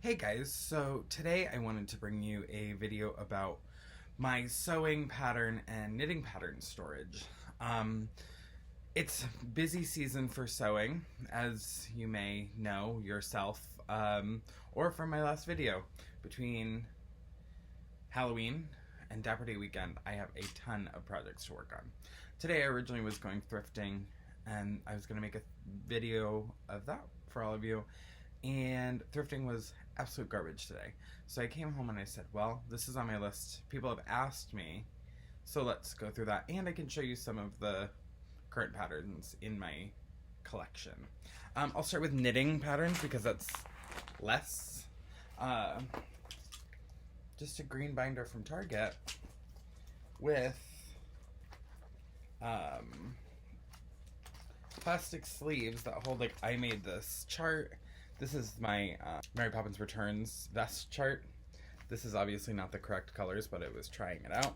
Hey guys, so today I wanted to bring you a video about my sewing pattern and knitting pattern storage. Um, it's busy season for sewing, as you may know yourself, or from my last video. Between Halloween and Dapper Day weekend, I have a ton of projects to work on. Today I originally was going thrifting, and I was going to make a video of that for all of you, and thrifting was absolute garbage today. So I came home and I said, well, this is on my list. People have asked me, so let's go through that. And I can show you some of the current patterns in my collection. I'll start with knitting patterns because that's less. Just a green binder from Target with plastic sleeves that hold, like, I made this chart. This is my Mary Poppins Returns vest chart. This is obviously not the correct colors, but I was trying it out.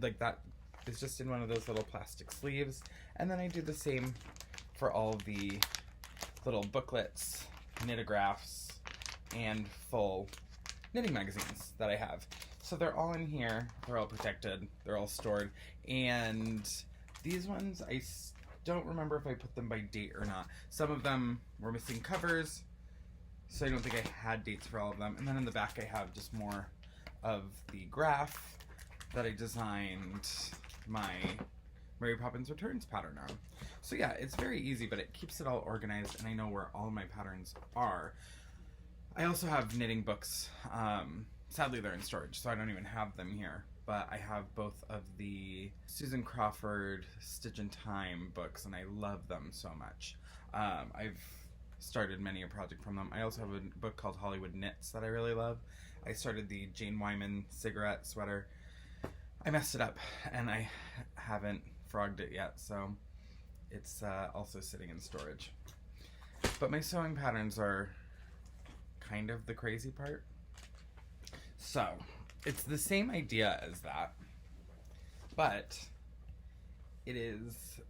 Like that is just in one of those little plastic sleeves. And then I do the same for all the little booklets, knitographs, and full knitting magazines that I have. So they're all in here. They're all protected. They're all stored. And these ones, I don't remember if I put them by date or not. Some of them were missing covers, so I don't think I had dates for all of them. And then in the back I have just more of the graph that I designed my Mary Poppins Returns pattern on. So yeah, it's very easy, but it keeps it all organized, and I know where all my patterns are. I also have knitting books. Sadly, they're in storage, so I don't even have them here. But I have both of the Susan Crawford Stitch in Time books, and I love them so much. I've started many a project from them. I also have a book called Hollywood Knits that I really love. I started the Jane Wyman cigarette sweater. I messed it up, and I haven't frogged it yet, so it's also sitting in storage. But my sewing patterns are kind of the crazy part. So it's the same idea as that, but it is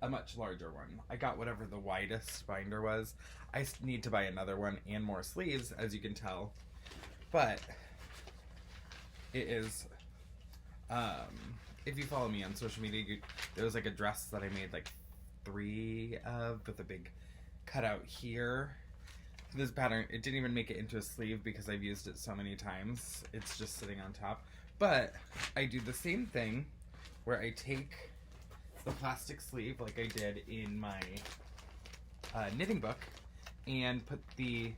a much larger one. I got whatever the widest binder was. I need to buy another one and more sleeves, as you can tell, but it is, if you follow me on social media, there was like a dress that I made like 3 of with a big cutout here. This pattern, it didn't even make it into a sleeve because I've used it so many times. It's just sitting on top. But I do the same thing where I take the plastic sleeve like I did in my knitting book and put the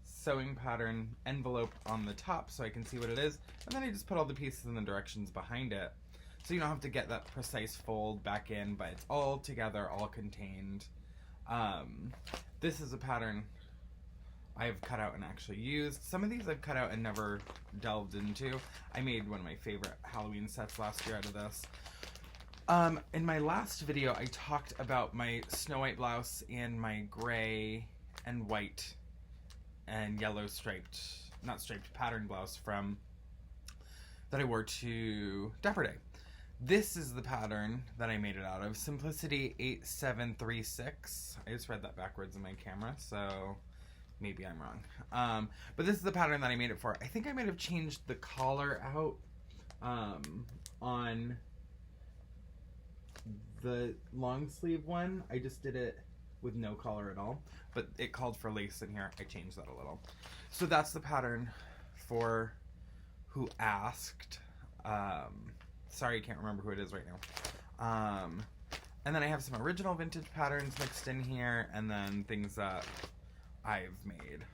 sewing pattern envelope on the top so I can see what it is. And then I just put all the pieces and the directions behind it. So you don't have to get that precise fold back in, but it's all together, all contained. This is a pattern I've cut out and actually used. Some of these I've cut out and never delved into. I made one of my favorite Halloween sets last year out of this. In my last video, I talked about my Snow White blouse and my gray and white and yellow striped, not striped, pattern blouse from that I wore to Dapper Day. This is the pattern that I made it out of, Simplicity 8736. I just read that backwards in my camera, so maybe I'm wrong. But this is the pattern that I made it for. I think I might have changed the collar out on the long sleeve one. I just did it with no collar at all, but it called for lace in here. I changed that a little. So that's the pattern for who asked. Sorry, I can't remember who it is right now. And then I have some original vintage patterns mixed in here, and then things that I've made.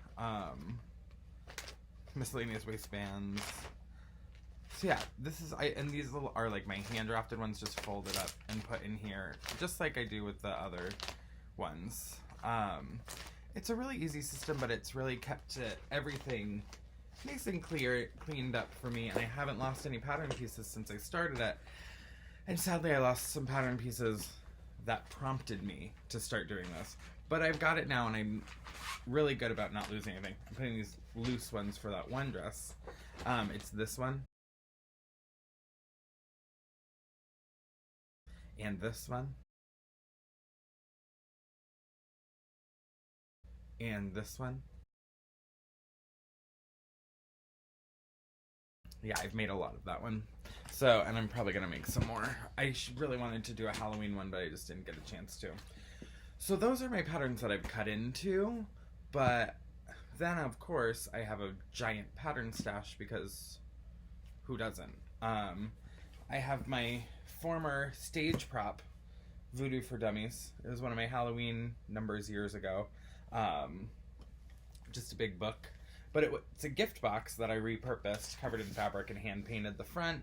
Miscellaneous waistbands. So yeah, this is, and these little are like my hand drafted ones, just folded up and put in here, just like I do with the other ones. It's a really easy system, but it's really kept everything nice and cleaned up for me, and I haven't lost any pattern pieces since I started it. And sadly, I lost some pattern pieces that prompted me to start doing this. But I've got it now, and I'm really good about not losing anything. I'm putting these loose ones for that one dress. It's this one. And this one. and this one. Yeah, I've made a lot of that one. So, and I'm probably gonna make some more. I really wanted to do a Halloween one, but I just didn't get a chance to. So those are my patterns that I've cut into, but then of course I have a giant pattern stash because who doesn't? I have my former stage prop, Voodoo for Dummies. It was one of my Halloween numbers years ago. Just a big book. But it's a gift box that I repurposed, covered in fabric, and hand painted the front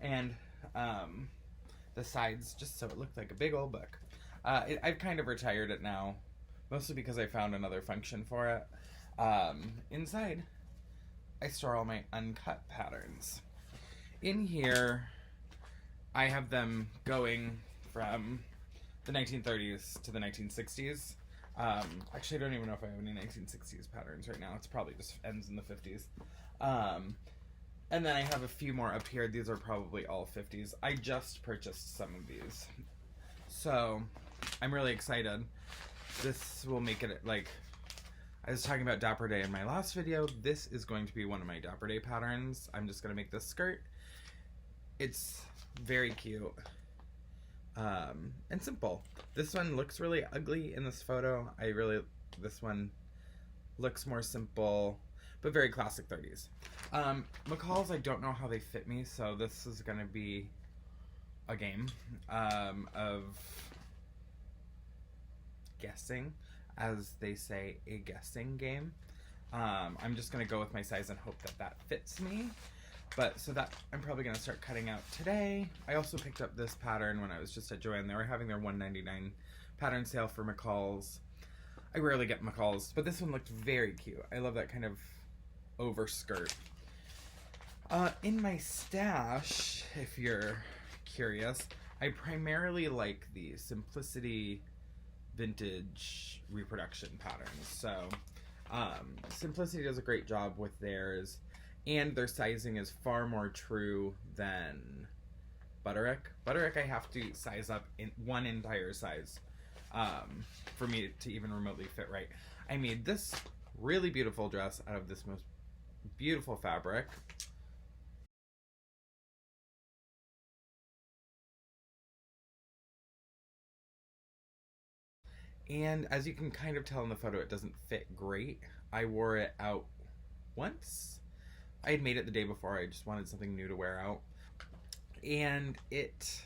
and the sides just so it looked like a big old book. I've kind of retired it now, mostly because I found another function for it. Inside, I store all my uncut patterns. In here, I have them going from the 1930s to the 1960s. Actually, I don't even know if I have any 1960s patterns right now. It's probably just ends in the 50s. And then I have a few more up here. These are probably all 50s. I just purchased some of these. So, I'm really excited. This will make it, like, I was talking about Dapper Day in my last video. This is going to be one of my Dapper Day patterns. I'm just going to make this skirt. It's very cute. And simple. This one looks really ugly in this photo. This one looks more simple, but very classic 30s. McCall's, I don't know how they fit me, so this is gonna be a game of guessing, as they say, a guessing game. I'm just gonna go with my size and hope that that fits me. But so that I'm probably going to start cutting out today. I also picked up this pattern when I was just at Joann. They were having their $1.99 pattern sale for McCall's. I rarely get McCall's, but this one looked very cute. I love that kind of overskirt. In my stash, if you're curious, I primarily like the Simplicity vintage reproduction patterns. So Simplicity does a great job with theirs. And their sizing is far more true than Butterick. Butterick, I have to size up in one entire size for me to even remotely fit right. I made this really beautiful dress out of this most beautiful fabric. And as you can kind of tell in the photo, it doesn't fit great. I wore it out once. I had made it the day before. I just wanted something new to wear out. And it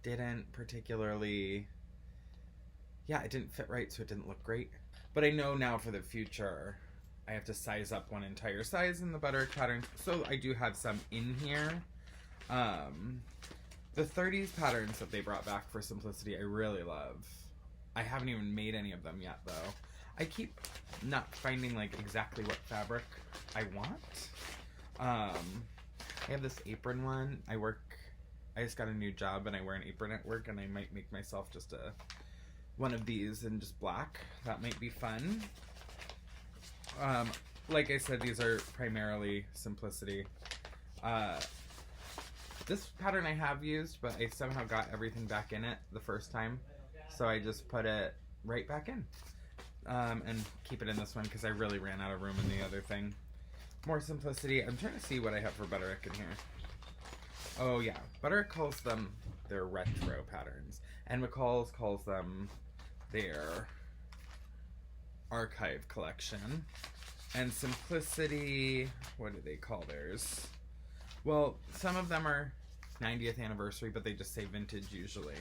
didn't particularly... Yeah, it didn't fit right, so it didn't look great. But I know now for the future, I have to size up one entire size in the Butterick pattern. So I do have some in here. The 30s patterns that they brought back for Simplicity, I really love. I haven't even made any of them yet, though. I keep not finding like exactly what fabric I want. I have this apron one. I just got a new job and I wear an apron at work, and I might make myself just one of these in just black. That might be fun. Like I said, these are primarily Simplicity. This pattern I have used, but I somehow got everything back in it the first time. So I just put it right back in. And keep it in this one because I really ran out of room in the other thing. More Simplicity. I'm trying to see what I have for Butterick in here. Oh yeah, Butterick calls them their retro patterns, and McCall's calls them their archive collection. And Simplicity, what do they call theirs? Well, some of them are 90th anniversary, but they just say vintage usually.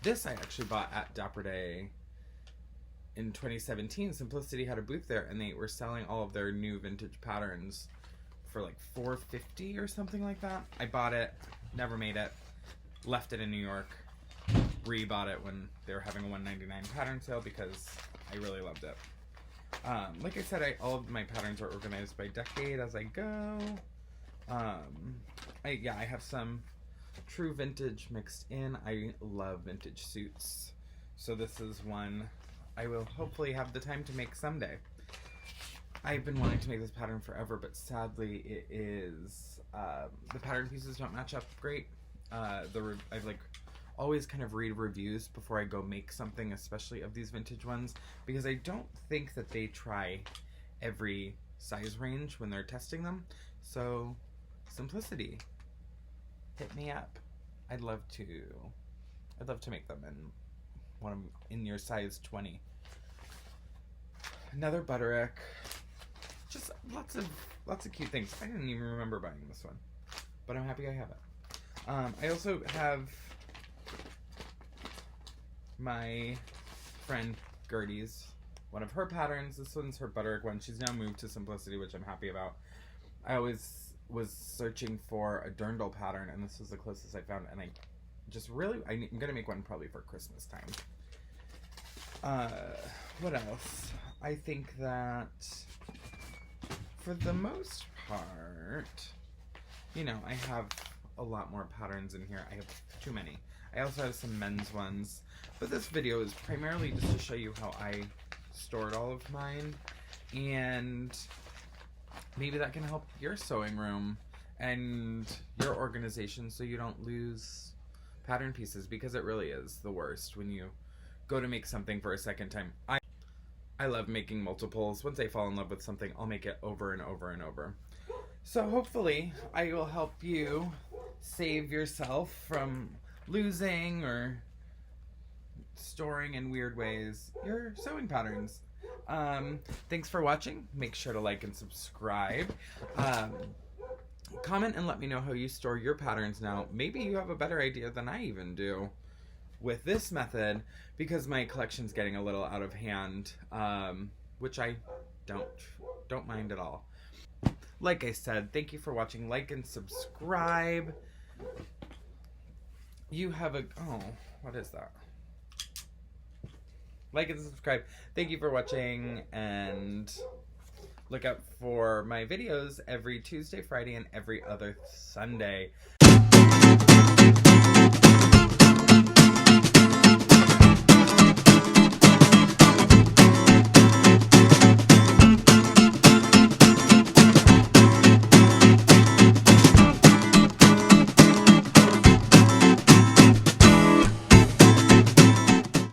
This I actually bought at Dapper Day in 2017. Simplicity had a booth there, and they were selling all of their new vintage patterns for like $4.50 or something like that. I bought it, never made it, left it in New York, re-bought it when they were having a $1.99 pattern sale because I really loved it. Like I said, all of my patterns are organized by decade as I go. I have some true vintage mixed in. I love vintage suits, so this is one I will hopefully have the time to make someday. I've been wanting to make this pattern forever, but sadly it is the pattern pieces don't match up great. I've like always kind of read reviews before I go make something, especially of these vintage ones, because I don't think that they try every size range when they're testing them. So, Simplicity, hit me up. I'd love to make them in your size 20. Another Butterick. Just lots of cute things. I didn't even remember buying this one, but I'm happy I have it. I also have my friend Gertie's, one of her patterns. This one's her Butterick one. She's now moved to Simplicity, which I'm happy about. I always was searching for a dirndl pattern, and this was the closest I found, and I'm gonna make one probably for Christmas time. What else? I think that for the most part, I have a lot more patterns in here. I have too many. I also have some men's ones, but this video is primarily just to show you how I stored all of mine, and maybe that can help your sewing room and your organization so you don't lose pattern pieces, because it really is the worst when you go to make something for a second time. I love making multiples. Once I fall in love with something, I'll make it over and over and over. So hopefully I will help you save yourself from losing or storing in weird ways your sewing patterns. Thanks for watching. Make sure to like and subscribe. Comment and let me know how you store your patterns now. Maybe you have a better idea than I even do with this method, because my collection's getting a little out of hand, which I don't mind at all. Like I said, thank you for watching. Like and subscribe. You have what is that? Like and subscribe. Thank you for watching, and look out for my videos every Tuesday, Friday, and every other Sunday.